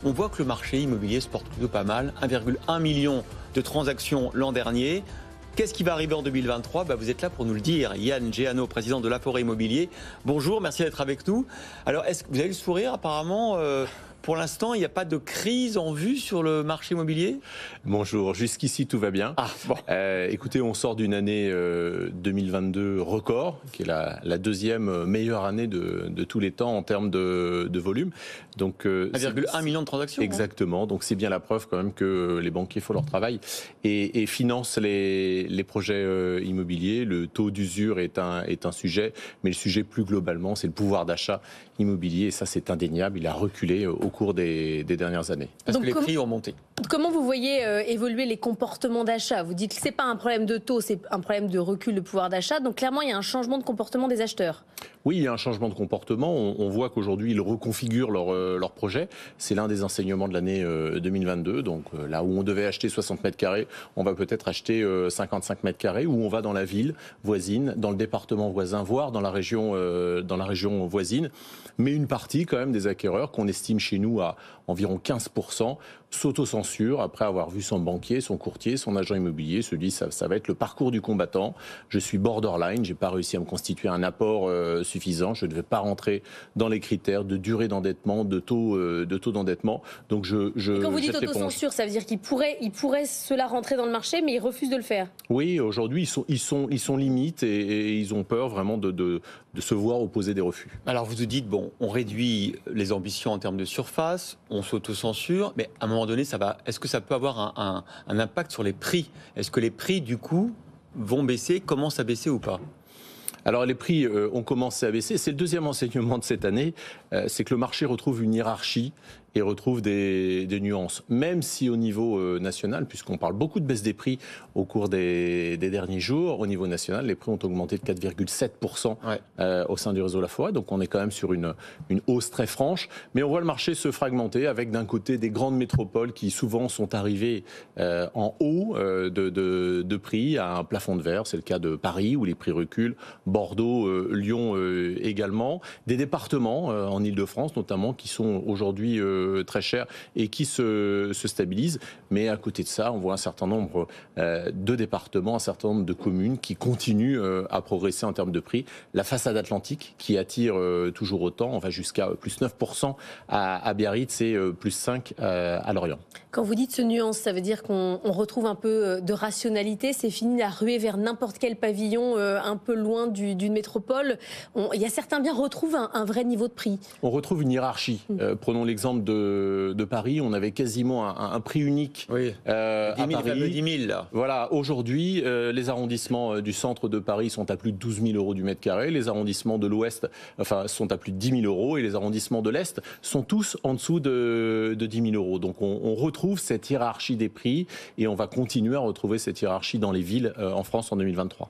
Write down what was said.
On voit que le marché immobilier se porte plutôt pas mal. 1,1 million de transactions l'an dernier. Qu'est-ce qui va arriver en 2023 ? Vous êtes là pour nous le dire. Yann Géano, président de La Forêt Immobilier. Bonjour, merci d'être avec nous. Alors, est-ce que vous avez le sourire apparemment pour l'instant, il n'y a pas de crise en vue sur le marché immobilier ? Bonjour, jusqu'ici tout va bien. Écoutez, on sort d'une année 2022 record, qui est la deuxième meilleure année de tous les temps en termes de volume. Donc 1,1 million de transactions. Exactement, donc c'est bien la preuve quand même que les banquiers font leur travail et financent les projets immobiliers. Le taux d'usure est un sujet, mais le sujet plus globalement, c'est le pouvoir d'achat immobilier. Et ça, c'est indéniable, il a reculé au cours des dernières années. Parce que les prix ont monté. Comment vous voyez évoluer les comportements d'achat ? Vous dites que ce n'est pas un problème de taux, c'est un problème de recul de pouvoir d'achat. Donc clairement, il y a un changement de comportement des acheteurs. Oui, il y a un changement de comportement. On voit qu'aujourd'hui, ils reconfigurent leur projet. C'est l'un des enseignements de l'année 2022. Donc là où on devait acheter 60 mètres carrés, on va peut-être acheter 55 mètres carrés, ou on va dans la ville voisine, dans le département voisin, voire dans la région voisine. Mais une partie quand même des acquéreurs, qu'on estime chez nous à environ 15%, s'autocensurent après avoir vu son banquier, son courtier, son agent immobilier, se dit ça va être le parcours du combattant. Je suis borderline, j'ai pas réussi à me constituer un apport suffisant, je ne vais pas rentrer dans les critères de durée d'endettement, de taux d'endettement. Donc Et quand vous dites autocensure, ça veut dire qu'ils pourraient cela rentrer dans le marché, mais ils refusent de le faire. Oui, aujourd'hui ils sont limites et ils ont peur vraiment de se voir opposer des refus. Alors vous vous dites, bon, on réduit les ambitions en termes de surface, on s'autocensure, mais à un moment donné, est-ce que ça peut avoir un impact sur les prix ? Est-ce que les prix, du coup, vont baisser, commencent à baisser ou pas ? Alors les prix ont commencé à baisser. C'est le deuxième enseignement de cette année, c'est que le marché retrouve une hiérarchie et retrouve des nuances. Même si au niveau national, puisqu'on parle beaucoup de baisse des prix au cours des derniers jours, au niveau national, les prix ont augmenté de 4,7% au sein du réseau La Forêt. Donc on est quand même sur une hausse très franche. Mais on voit le marché se fragmenter avec d'un côté des grandes métropoles qui souvent sont arrivées en haut de prix à un plafond de verre. C'est le cas de Paris où les prix reculent, Bordeaux, Lyon également. Des départements en Île-de-France notamment qui sont aujourd'hui très chers et qui se stabilisent. Mais à côté de ça, on voit un certain nombre de départements, un certain nombre de communes qui continuent à progresser en termes de prix. La façade atlantique qui attire toujours autant, on va jusqu'à plus 9% à Biarritz et plus 5% à Lorient. Quand vous dites ce nuance, ça veut dire qu'on retrouve un peu de rationalité, c'est fini la ruée vers n'importe quel pavillon un peu loin d'une métropole. Il y a certains biens retrouvent un vrai niveau de prix. On retrouve une hiérarchie. Prenons l'exemple de Paris, on avait quasiment un prix unique à Paris. 10 000 là. Voilà, aujourd'hui, les arrondissements du centre de Paris sont à plus de 12 000 euros du mètre carré, les arrondissements de l'Ouest sont à plus de 10 000 euros et les arrondissements de l'Est sont tous en dessous de 10 000 euros. Donc on retrouve cette hiérarchie des prix et on va continuer à retrouver cette hiérarchie dans les villes en France en 2023.